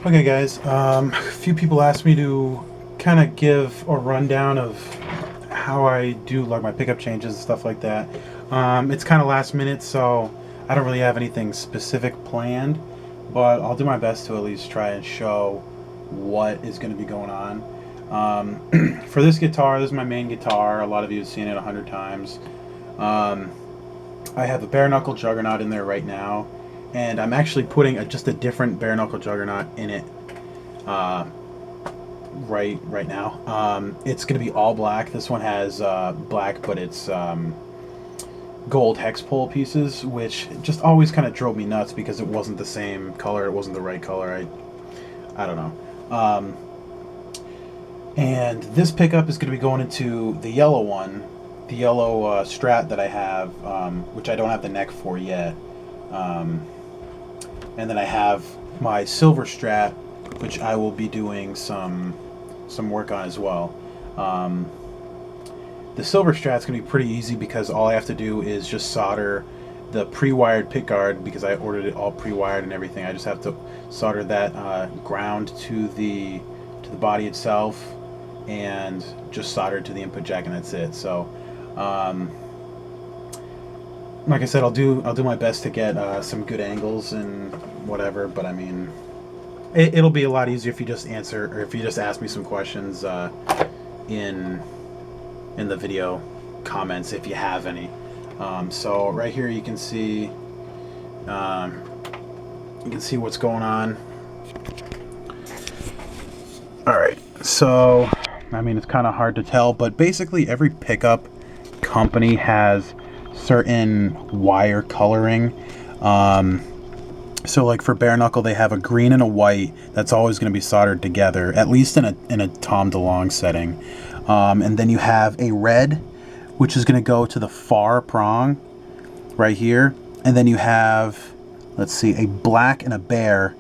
Okay guys, a few people asked me to kind of give a rundown of how I do like my pickup changes and stuff like that. It's kind of last minute, so I don't really have anything specific planned, but I'll do my best to at least try and show what is going to be going on. For this guitar, this is my main guitar. A lot of you have seen it 100 times. I have a bare knuckle juggernaut in there right now, and I'm actually putting just a different bare knuckle juggernaut in it right now. It's going to be all black. This one has black, but it's gold hex pull pieces, which just always kind of drove me nuts because it wasn't the same color. It wasn't the right color. I don't know. And this pickup is going to be going into the yellow one, the yellow Strat that I have, which I don't have the neck for yet. And then I have my silver Strat, which I will be doing some work on as well. The silver Strat's going to be pretty easy because all I have to do is just solder the pre-wired pickguard, because I ordered it all pre-wired and everything. I just have to solder that ground to the body itself and just solder it to the input jack, and that's it. So like I said, I'll do my best to get some good angles and whatever, but I mean, it'll be a lot easier if you just answer, or if you just ask me some questions in the video comments if you have any. So right here you can see what's going on. All right, so I mean, it's kind of hard to tell, but basically every pickup company has certain wire coloring. So like for bare knuckle, they have a green and a white that's always going to be soldered together, at least in a Tom DeLonge setting. And then you have a red, which is going to go to the far prong right here. And then you have, let's see, a black and a bare,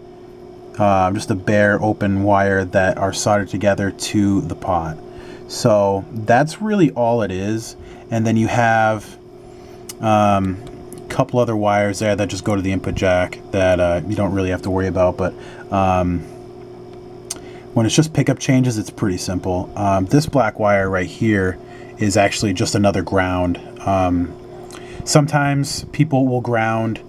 just a bare open wire that are soldered together to the pot. So that's really all it is. And then you have a couple other wires there that just go to the input jack that you don't really have to worry about. But when it's just pickup changes, it's pretty simple. This black wire right here is actually just another ground. Sometimes people will ground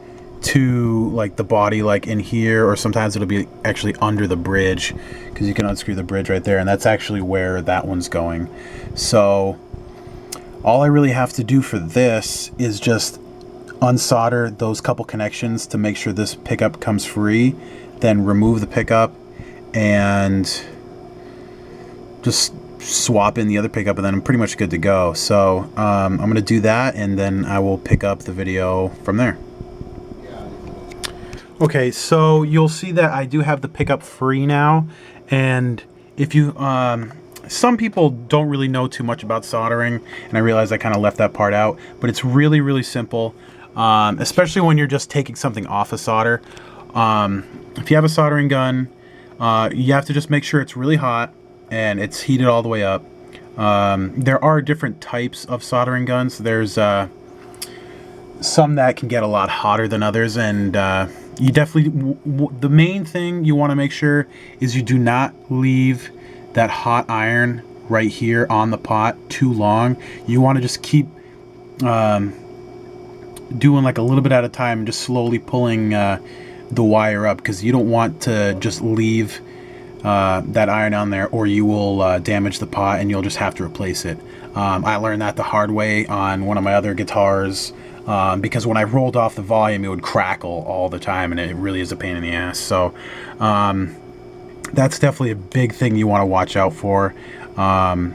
to like the body, like in here, or sometimes it'll be actually under the bridge, because you can unscrew the bridge right there, and that's actually where that one's going. So all I really have to do for this is just unsolder those couple connections to make sure this pickup comes free, then remove the pickup and just swap in the other pickup, and then I'm pretty much good to go. So I'm going to do that, and then I will pick up the video from there. Okay, so you'll see that I do have the pickup free now, and if you some people don't really know too much about soldering, and I realize I kind of left that part out, but it's really simple, especially when you're just taking something off a solder. If you have a soldering gun, you have to just make sure it's really hot and it's heated all the way up. There are different types of soldering guns. There's some that can get a lot hotter than others, and you definitely, the main thing you want to make sure is you do not leave that hot iron right here on the pot too long. You want to just keep doing like a little bit at a time and just slowly pulling the wire up, because you don't want to just leave that iron on there, or you will damage the pot and you'll just have to replace it. I learned that the hard way on one of my other guitars, because when I rolled off the volume, it would crackle all the time, and it really is a pain in the ass. So that's definitely a big thing you want to watch out for. And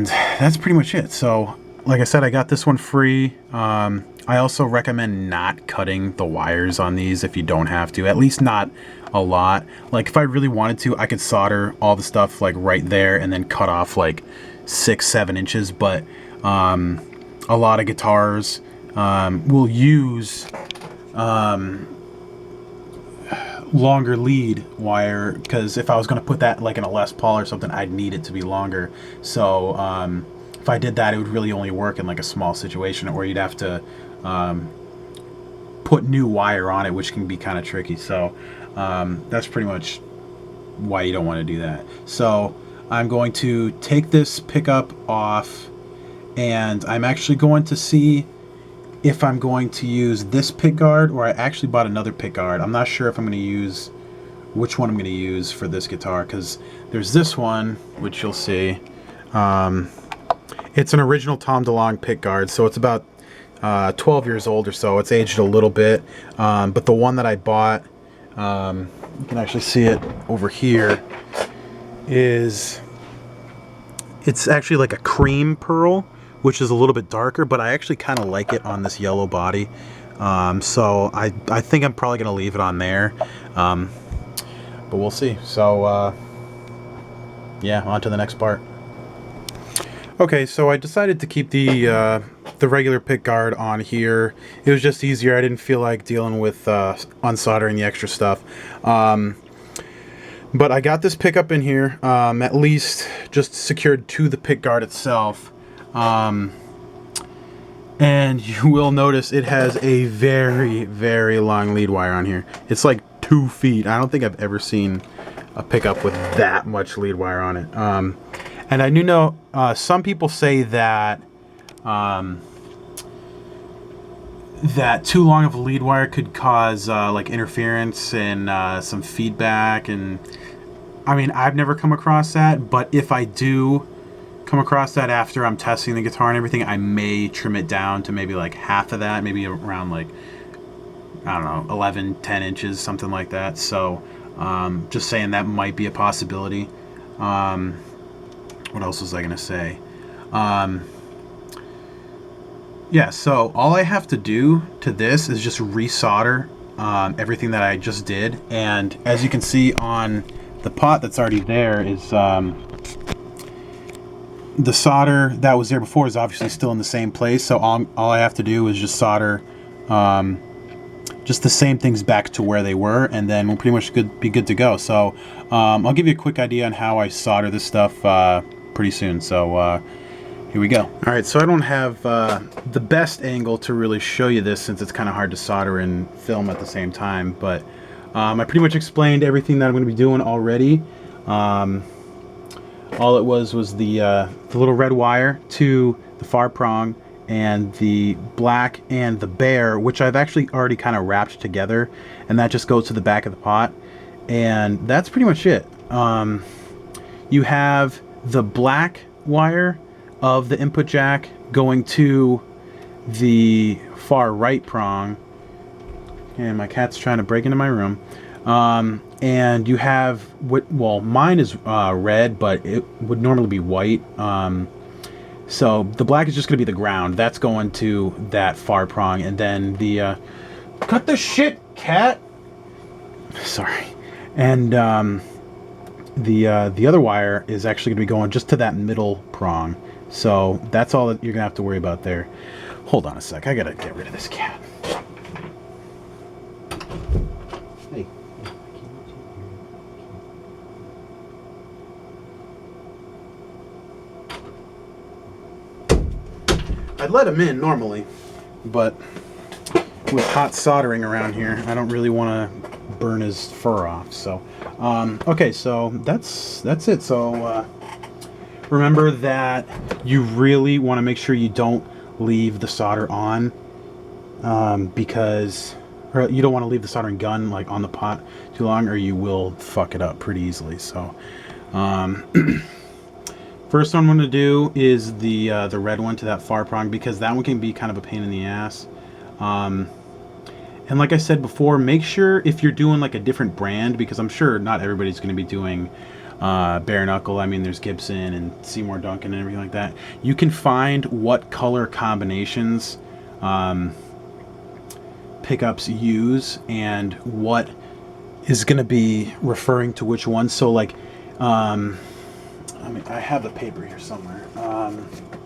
that's pretty much it. So like I said, I got this one free. I also recommend not cutting the wires on these if you don't have to, at least not a lot. Like if I really wanted to, I could solder all the stuff like right there and then cut off like 6-7 inches, but a lot of guitars will use longer lead wire, because if I was going to put that like in a Les Paul or something, I'd need it to be longer. So if I did that, it would really only work in like a small situation, or you'd have to put new wire on it, which can be kind of tricky. So that's pretty much why you don't want to do that. So I'm going to take this pickup off, and I'm actually going to see if I'm going to use this pick guard, or I actually bought another pick guard. I'm not sure if I'm going to use which one I'm going to use for this guitar, because there's this one, which you'll see. It's an original Tom DeLonge pick guard, so it's about 12 years old or so. It's aged a little bit, but the one that I bought, you can actually see it over here, it's actually like a cream pearl, which is a little bit darker, but I actually kind of like it on this yellow body. So I think I'm probably going to leave it on there, but we'll see. So yeah, on to the next part. Okay, so I decided to keep the regular pick guard on here. It was just easier. I didn't feel like dealing with unsoldering the extra stuff. But I got this pickup in here, at least just secured to the pick guard itself. And you will notice it has a very, very long lead wire on here. It's like 2 feet. I don't think I've ever seen a pickup with that much lead wire on it. And I do know some people say that that too long of a lead wire could cause like interference and some feedback. And I mean, I've never come across that, but if I do come across that after I'm testing the guitar and everything, I may trim it down to maybe like half of that, maybe around like, I don't know, 11, 10 inches, something like that. So just saying that might be a possibility. What else was I going to say? Yeah, so all I have to do to this is just resolder everything that I just did. And as you can see on the pot that's already there is the solder that was there before is obviously still in the same place. So all I have to do is just solder just the same things back to where they were, and then we'll pretty much be good to go. So I'll give you a quick idea on how I solder this stuff pretty soon. So here we go. All right, so I don't have the best angle to really show you this, since it's kind of hard to solder and film at the same time, but I pretty much explained everything that I'm going to be doing already. All it was the little red wire to the far prong, and the black and the bare, which I've actually already kind of wrapped together, and that just goes to the back of the pot. And that's pretty much it. You have the black wire of the input jack going to the far right prong, and my cat's trying to break into my room. And you have well, mine is red, but it would normally be white. So the black is just going to be the ground. That's going to that far prong, and then the cut the shit, cat. Sorry. And the other wire is actually going to be going just to that middle prong. So that's all that you're going to have to worry about there. Hold on a sec. I got to get rid of this cat. Hey. I'd let him in normally, but with hot soldering around here, I don't really want to burn his fur off. So okay, so that's it. So remember that you really want to make sure you don't leave the solder on, because you don't want to leave the soldering gun like on the pot too long, or you will fuck it up pretty easily. So first one I'm going to do is the red one to that far prong, because that one can be kind of a pain in the ass. And like I said before, make sure if you're doing like a different brand, because I'm sure not everybody's going to be doing bare knuckle. I mean, there's Gibson and Seymour Duncan and everything like that. You can find what color combinations pickups use and what is going to be referring to which one. So like, I mean, I have the paper here somewhere.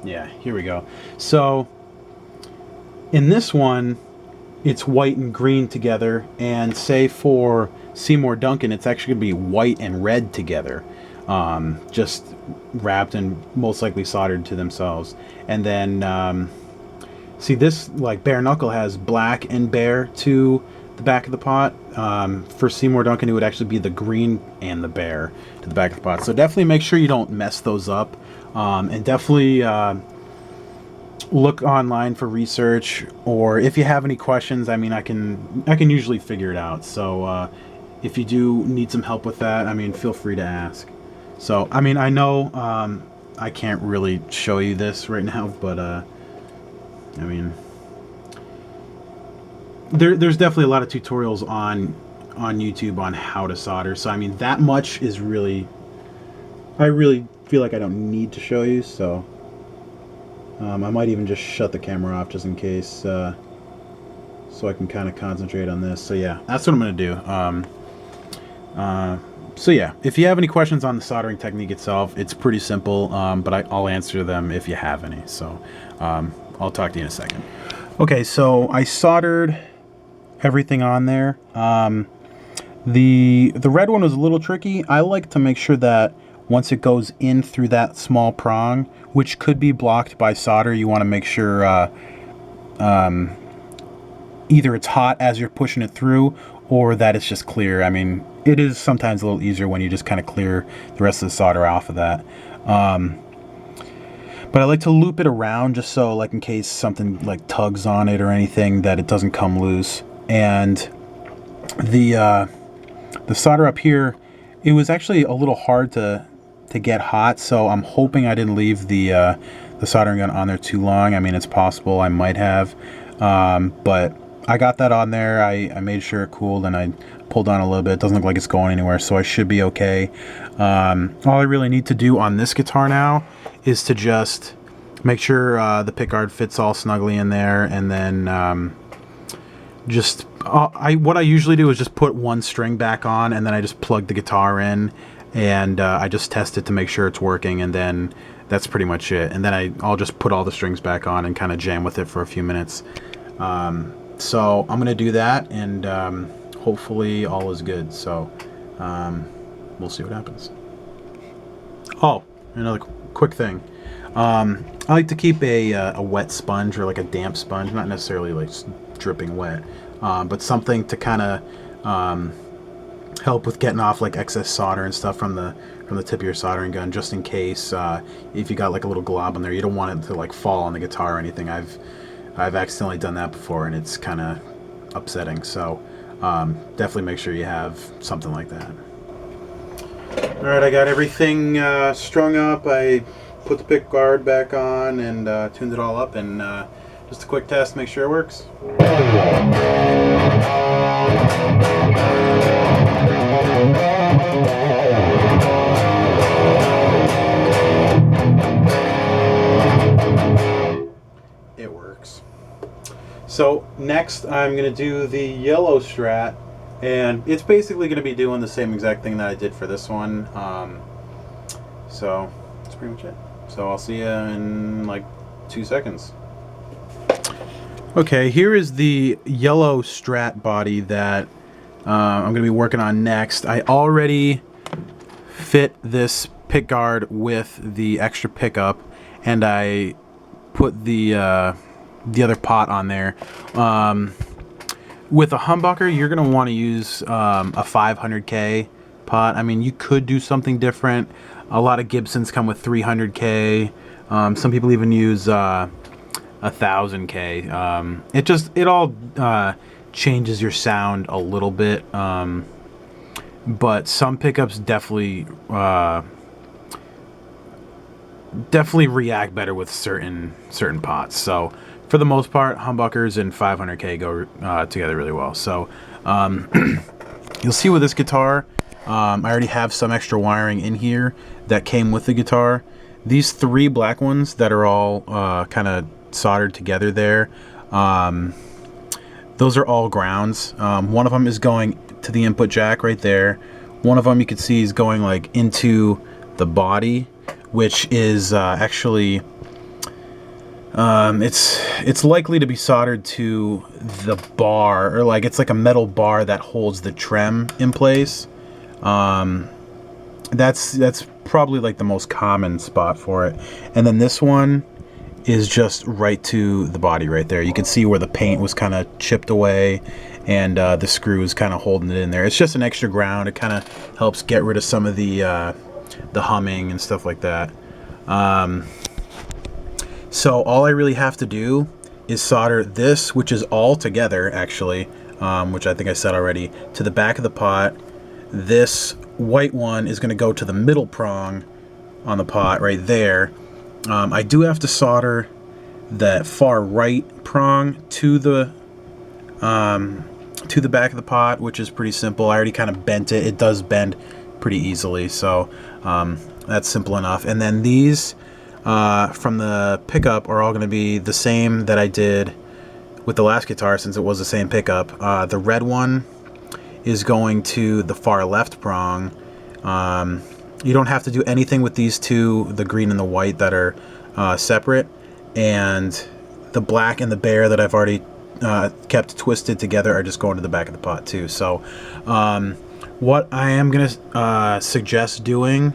Yeah, here we go. So in this one, it's white and green together, and say for Seymour Duncan, it's actually going to be white and red together, just wrapped and most likely soldered to themselves. And then See, this like bare knuckle has black and bare to the back of the pot. For Seymour Duncan, it would actually be the green and the bare to the back of the pot. So definitely make sure you don't mess those up, and definitely look online for research, or if you have any questions, I mean, I can usually figure it out. So if you do need some help with that, I mean, feel free to ask. So I mean, I know I can't really show you this right now, but I mean, there's definitely a lot of tutorials on YouTube on how to solder. So I mean, that much is really, I really feel like I don't need to show you. So I might even just shut the camera off just in case, so I can kind of concentrate on this. So yeah, that's what I'm gonna do. So yeah, if you have any questions on the soldering technique itself, it's pretty simple, but I'll answer them if you have any. So I'll talk to you in a second. Okay, so I soldered everything on there. The red one was a little tricky. I like to make sure that once it goes in through that small prong, which could be blocked by solder, you want to make sure either it's hot as you're pushing it through, or that it's just clear. I mean, it is sometimes a little easier when you just kind of clear the rest of the solder off of that. But I like to loop it around just so, like, in case something like tugs on it or anything, that it doesn't come loose. And the solder up here, it was actually a little hard to get hot, so I'm hoping I didn't leave the soldering gun on there too long. I mean, it's possible I might have, but I got that on there. I made sure it cooled, and I pulled on a little bit. It doesn't look like it's going anywhere, so I should be okay. All I really need to do on this guitar now is to just make sure the pickguard fits all snugly in there, and then what I usually do is just put one string back on, and then I just plug the guitar in, and I just test it to make sure it's working, and then that's pretty much it. And then I'll just put all the strings back on and kind of jam with it for a few minutes. So I'm gonna do that, and hopefully all is good. So we'll see what happens. Oh, another quick thing. I like to keep a wet sponge, or like a damp sponge, not necessarily like dripping wet, but something to kind of help with getting off like excess solder and stuff from the tip of your soldering gun, just in case if you got like a little glob on there, you don't want it to like fall on the guitar or anything. I've accidentally done that before, and it's kind of upsetting. So definitely make sure you have something like that. All right, I got everything strung up. I put the pick guard back on and tuned it all up, and just a quick test, make sure it works. It works. So next I'm going to do the yellow Strat, and it's basically going to be doing the same exact thing that I did for this one. So that's pretty much it. So I'll see you in like 2 seconds. Okay, here is the yellow Strat body that I'm going to be working on next. I already fit this pick guard with the extra pickup, and I put the other pot on there. With a humbucker, you're going to want to use a 500K pot. I mean, you could do something different. A lot of Gibsons come with 300K. Some people even use 1000K. It all changes your sound a little bit, but some pickups definitely react better with certain pots. So for the most part, humbuckers and 500K go together really well. So you'll see with this guitar, I already have some extra wiring in here that came with the guitar. These 3 black ones that are all kind of soldered together there, those are all grounds. One of them is going to the input jack right there. One of them you can see is going like into the body, which is actually it's likely to be soldered to the bar, or like it's like a metal bar that holds the trem in place. That's probably like the most common spot for it. And then this one is just right to the body right there. You can see where the paint was kind of chipped away, and the screw is kind of holding it in there. It's just an extra ground. It kind of helps get rid of some of the humming and stuff like that. So all I really have to do is solder this, which is all together actually, which I think I said already, to the back of the pot. This white one is going to go to the middle prong on the pot right there. I do have to solder that far right prong to the back of the pot, which is pretty simple. I already kind of bent it. It does bend pretty easily, so that's simple enough. And then these from the pickup are all going to be the same that I did with the last guitar, since it was the same pickup. The red one is going to the far left prong. You don't have to do anything with these two, the green and the white, that are separate, and the black and the bear that I've already kept twisted together are just going to the back of the pot too. So what I am gonna suggest doing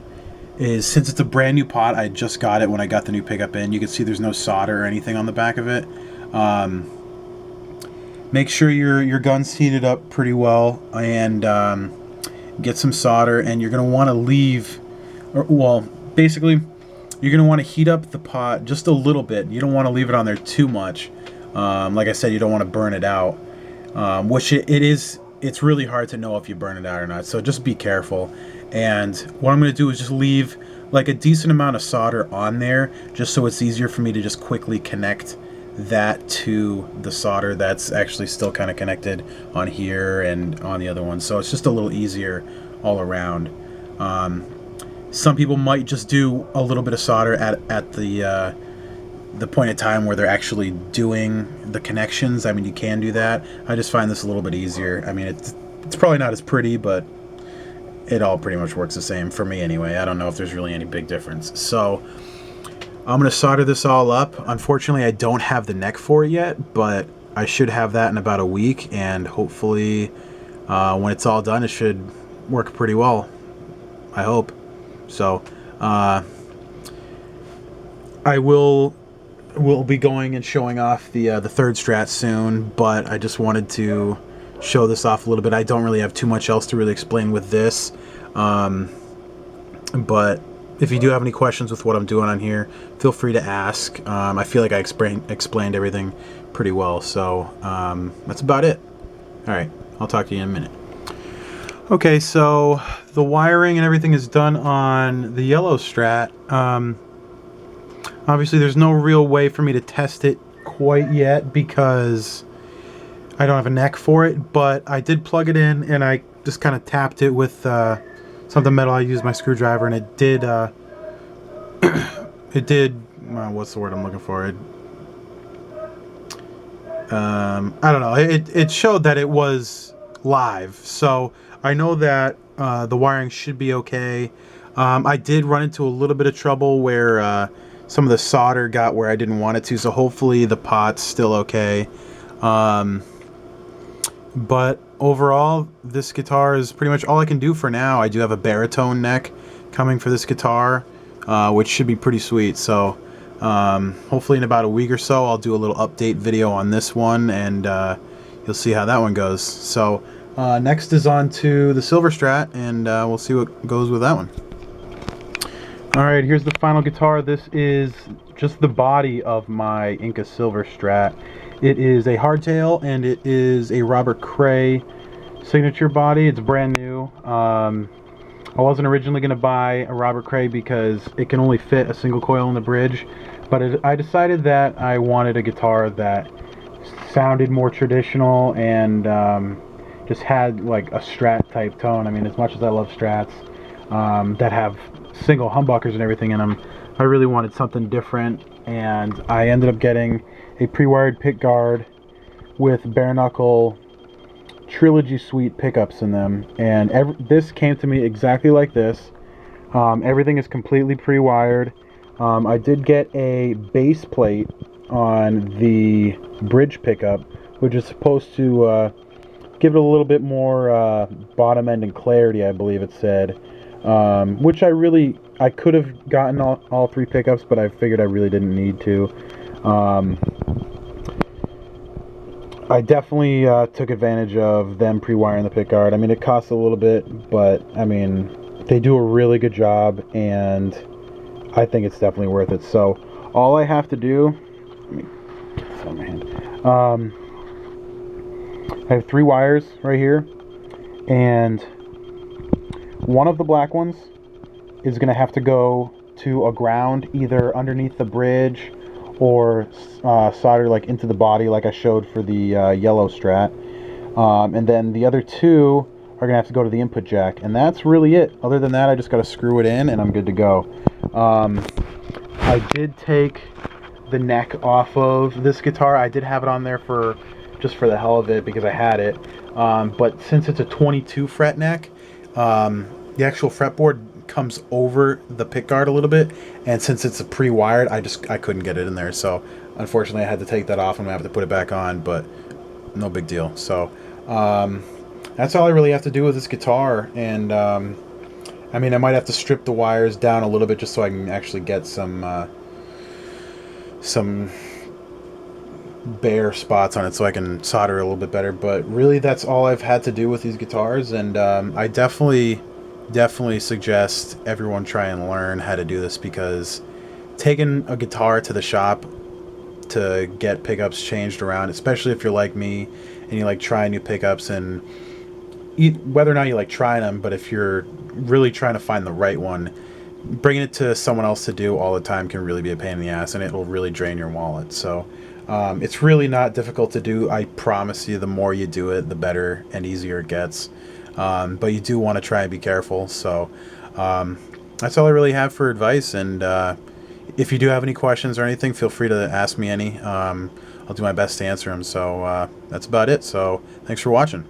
is, since it's a brand new pot, I just got it when I got the new pickup in, you can see there's no solder or anything on the back of it. Make sure your gun's heated up pretty well, and get some solder, and you're going to want to leave, basically you're going to want to heat up the pot just a little bit. You don't want to leave it on there too much. Like I said, you don't want to burn it out, which it's really hard to know if you burn it out or not, so just be careful. And what I'm going to do is just leave like a decent amount of solder on there, just so it's easier for me to just quickly connect that to the solder that's actually still kind of connected on here and on the other one. So it's just a little easier all around. Some people might just do a little bit of solder at the point in time where they're actually doing the connections. I mean, you can do that. I just find this a little bit easier. I mean, it's probably not as pretty, but it all pretty much works the same for me anyway. I don't know if there's really any big difference. So I'm going to solder this all up. Unfortunately, I don't have the neck for it yet, but I should have that in about a week, and hopefully when it's all done, it should work pretty well. I hope. So I will be going and showing off the third Strat soon, but I just wanted to show this off a little bit. I don't really have too much else to really explain with this, but if you do have any questions with what I'm doing on here, feel free to ask. I feel like I explained everything pretty well, so that's about it. All right, I'll talk to you in a minute. Okay, so the wiring and everything is done on the yellow Strat. Obviously, there's no real way for me to test it quite yet because I don't have a neck for it, but I did plug it in, and I just kind of tapped it with something metal. I used my screwdriver, and it did, what's the word I'm looking for? I don't know. It showed that it was live, so I know that the wiring should be okay. I did run into a little bit of trouble where some of the solder got where I didn't want it to, so hopefully the pot's still okay. But overall, this guitar is pretty much all I can do for now. I do have a baritone neck coming for this guitar, which should be pretty sweet. So hopefully in about a week or so, I'll do a little update video on this one, and you'll see how that one goes. So next is on to the silver Strat, and we'll see what goes with that one. Alright, here's the final guitar. This is just the body of my Inca Silver Strat. It is a hardtail, and it is a Robert Cray signature body. It's brand new. I wasn't originally going to buy a Robert Cray because it can only fit a single coil in the bridge, but I decided that I wanted a guitar that sounded more traditional and just had like a Strat type tone. I mean, as much as I love Strats that have single humbuckers and everything in them, I really wanted something different, and I ended up getting a pre-wired pick guard with bare knuckle Trilogy Suite pickups in them, and this came to me exactly like this. Everything is completely pre-wired. I did get a base plate on the bridge pickup, which is supposed to give it a little bit more bottom end and clarity, I believe it said. Which I could have gotten all three pickups, but I figured I really didn't need to. I definitely took advantage of them pre-wiring the pickguard. I mean, it costs a little bit, but I mean, they do a really good job, and I think it's definitely worth it. So all I have to do, let me get this out of my hand. I have 3 wires right here, and one of the black ones is going to have to go to a ground either underneath the bridge or solder like into the body like I showed for the yellow Strat. And then the other 2 are gonna have to go to the input jack, and that's really it. Other than that, I just gotta screw it in and I'm good to go. I did take the neck off of this guitar. I did have it on there for just for the hell of it because I had it, but since it's a 22 fret neck, the actual fretboard comes over the pickguard a little bit, and since it's a pre-wired, I couldn't get it in there, so unfortunately I had to take that off. I'm gonna have to put it back on, but no big deal. So that's all I really have to do with this guitar. And I mean, I might have to strip the wires down a little bit just so I can actually get some bare spots on it so I can solder a little bit better. But really, that's all I've had to do with these guitars, and I definitely suggest everyone try and learn how to do this, because taking a guitar to the shop to get pickups changed around, especially if you're like me and you like trying new pickups, and whether or not you like trying them, but if you're really trying to find the right one, bringing it to someone else to do all the time can really be a pain in the ass, and it will really drain your wallet. So it's really not difficult to do. I promise you, the more you do it, the better and easier it gets. But you do want to try and be careful. So that's all I really have for advice. And if you do have any questions or anything, feel free to ask me any. I'll do my best to answer them. So that's about it. So thanks for watching.